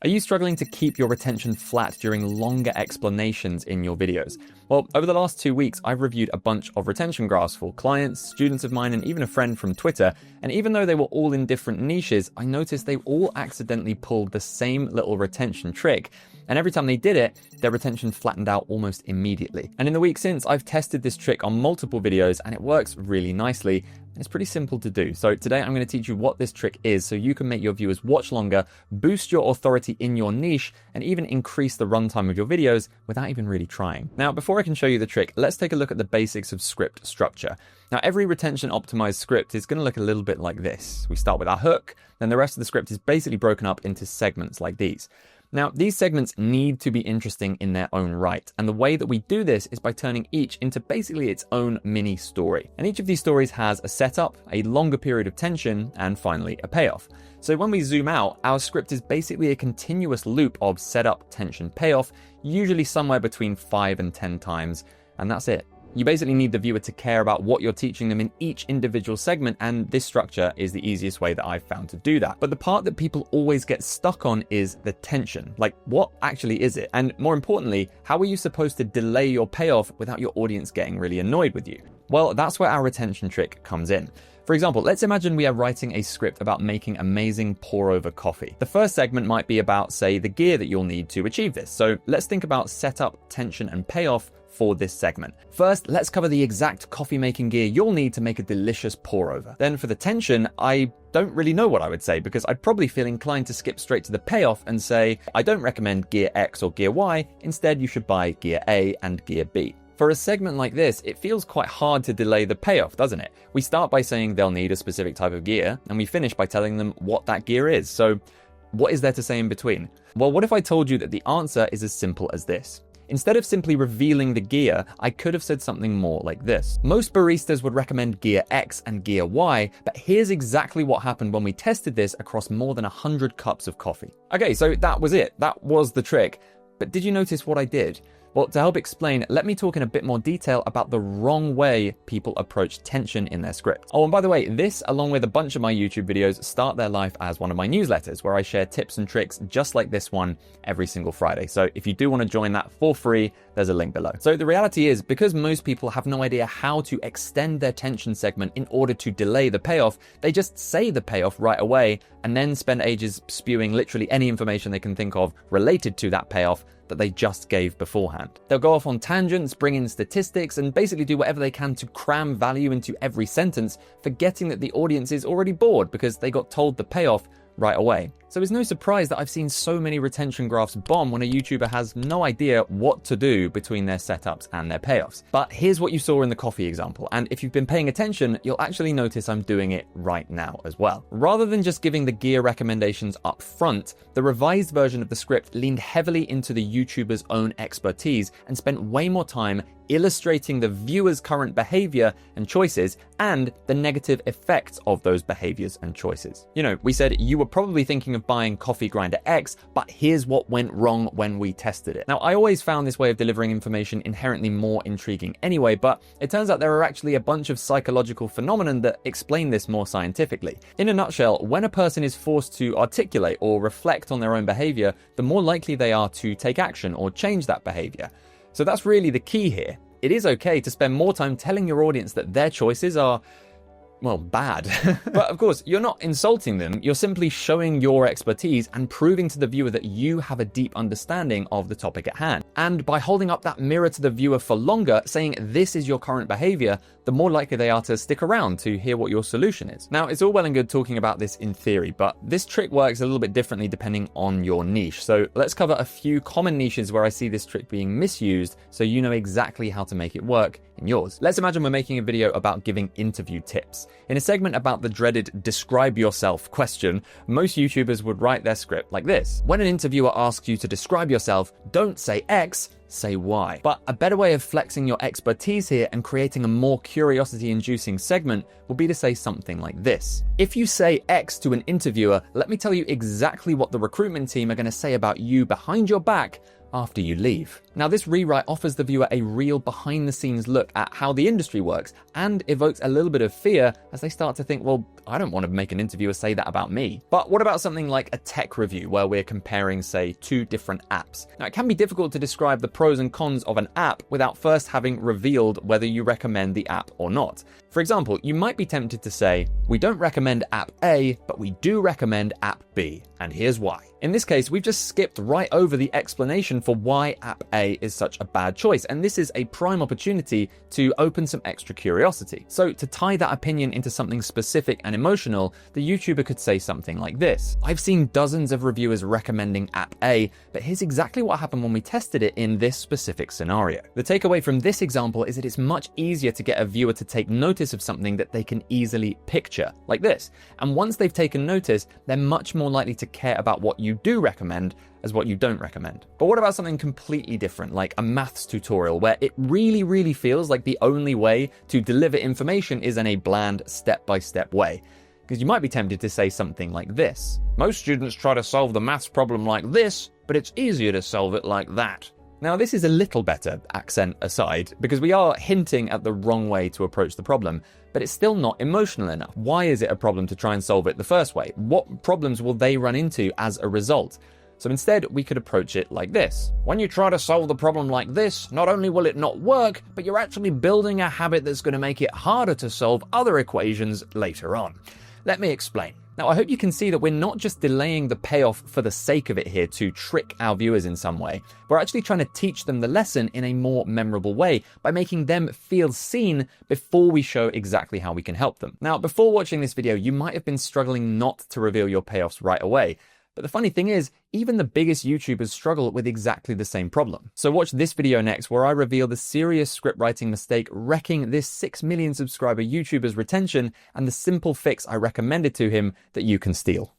Are you struggling to keep your retention flat during longer explanations in your videos? Well, over the last 2 weeks, I've reviewed a bunch of retention graphs for clients, students of mine, and even a friend from Twitter. And even though they were all in different niches, I noticed they all accidentally pulled the same little retention trick. And every time they did it, their retention flattened out almost immediately. And in the week since, I've tested this trick on multiple videos and it works really nicely. It's pretty simple to do. So today I'm going to teach you what this trick is so you can make your viewers watch longer, boost your authority in your niche, and even increase the runtime of your videos without even really trying. Now, before I can show you the trick, let's take a look at the basics of script structure. Now, every retention optimized script is going to look a little bit like this. We start with our hook, then the rest of the script is basically broken up into segments like these. Now, these segments need to be interesting in their own right, and the way that we do this is by turning each into basically its own mini story. And each of these stories has a setup, a longer period of tension, and finally a payoff. So when we zoom out, our script is basically a continuous loop of setup, tension, payoff, usually somewhere between 5 and 10 times, and that's it. You basically need the viewer to care about what you're teaching them in each individual segment, and this structure is the easiest way that I've found to do that. But the part that people always get stuck on is the tension. Like, what actually is it? And more importantly, how are you supposed to delay your payoff without your audience getting really annoyed with you? Well, that's where our retention trick comes in. For example, let's imagine we are writing a script about making amazing pour-over coffee. The first segment might be about, say, the gear that you'll need to achieve this. So let's think about setup, tension, and payoff for this segment. First, let's cover the exact coffee making gear you'll need to make a delicious pour over. Then for the tension, I don't really know what I would say because I'd probably feel inclined to skip straight to the payoff and say, I don't recommend gear X or gear Y. Instead, you should buy gear A and gear B. For a segment like this, it feels quite hard to delay the payoff, doesn't it? We start by saying they'll need a specific type of gear, and we finish by telling them what that gear is. So what is there to say in between? Well, what if I told you that the answer is as simple as this? Instead of simply revealing the gear, I could have said something more like this. Most baristas would recommend gear X and gear Y, but here's exactly what happened when we tested this across more than 100 cups of coffee. Okay, so that was it. That was the trick. But did you notice what I did? Well, to help explain, let me talk in a bit more detail about the wrong way people approach tension in their script. Oh, and by the way, this, along with a bunch of my YouTube videos, start their life as one of my newsletters, where I share tips and tricks just like this one every single Friday. So if you do want to join that for free, there's a link below. So the reality is, because most people have no idea how to extend their tension segment in order to delay the payoff, they just say the payoff right away and then spend ages spewing literally any information they can think of related to that payoff that they just gave beforehand. They'll go off on tangents, bring in statistics, and basically do whatever they can to cram value into every sentence, forgetting that the audience is already bored because they got told the payoff right away. So it's no surprise that I've seen so many retention graphs bomb when a YouTuber has no idea what to do between their setups and their payoffs. But here's what you saw in the coffee example, and if you've been paying attention, you'll actually notice I'm doing it right now as well. Rather than just giving the gear recommendations up front, the revised version of the script leaned heavily into the YouTuber's own expertise and spent way more time illustrating the viewer's current behavior and choices and the negative effects of those behaviors and choices. You know, we said you were probably thinking of buying coffee grinder X, but here's what went wrong when we tested it. Now, I always found this way of delivering information inherently more intriguing anyway, but it turns out there are actually a bunch of psychological phenomena that explain this more scientifically. In a nutshell, when a person is forced to articulate or reflect on their own behavior, the more likely they are to take action or change that behavior. So that's really the key here. It is okay to spend more time telling your audience that their choices are, well, bad. But of course, you're not insulting them. You're simply showing your expertise and proving to the viewer that you have a deep understanding of the topic at hand. And by holding up that mirror to the viewer for longer, saying this is your current behavior, the more likely they are to stick around to hear what your solution is. Now, it's all well and good talking about this in theory, but this trick works a little bit differently depending on your niche. So let's cover a few common niches where I see this trick being misused so you know exactly how to make it work in yours. Let's imagine we're making a video about giving interview tips. In a segment about the dreaded describe yourself question, most YouTubers would write their script like this. When an interviewer asks you to describe yourself, don't say X, say why. But a better way of flexing your expertise here and creating a more curiosity-inducing segment will be to say something like this. If you say X to an interviewer, let me tell you exactly what the recruitment team are going to say about you behind your back after you leave. Now, this rewrite offers the viewer a real behind-the-scenes look at how the industry works and evokes a little bit of fear as they start to think, well, I don't want to make an interviewer say that about me. But what about something like a tech review where we're comparing, say, two different apps? Now, it can be difficult to describe the pros and cons of an app without first having revealed whether you recommend the app or not. For example, you might be tempted to say, we don't recommend app A, but we do recommend app B, and here's why. In this case, we've just skipped right over the explanation for why app A is such a bad choice, and this is a prime opportunity to open some extra curiosity. So to tie that opinion into something specific and emotional, the YouTuber could say something like this. I've seen dozens of reviewers recommending app A, but here's exactly what happened when we tested it in this specific scenario. The takeaway from this example is that it's much easier to get a viewer to take notice of something that they can easily picture, like this. And once they've taken notice, they're much more likely to care about what you do recommend as what you don't recommend. But what about something completely different, like a maths tutorial, where it really feels like the only way to deliver information is in a bland, step-by-step way? Because you might be tempted to say something like this. Most students try to solve the maths problem like this, but it's easier to solve it like that. Now, this is a little better, accent aside, because we are hinting at the wrong way to approach the problem, but it's still not emotional enough. Why is it a problem to try and solve it the first way? What problems will they run into as a result? So instead, we could approach it like this. When you try to solve the problem like this, not only will it not work, but you're actually building a habit that's going to make it harder to solve other equations later on. Let me explain. Now, I hope you can see that we're not just delaying the payoff for the sake of it here to trick our viewers in some way. We're actually trying to teach them the lesson in a more memorable way by making them feel seen before we show exactly how we can help them. Now, before watching this video, you might have been struggling not to reveal your payoffs right away. But the funny thing is, even the biggest YouTubers struggle with exactly the same problem. So watch this video next where I reveal the serious script writing mistake wrecking this 6 million subscriber YouTuber's retention and the simple fix I recommended to him that you can steal.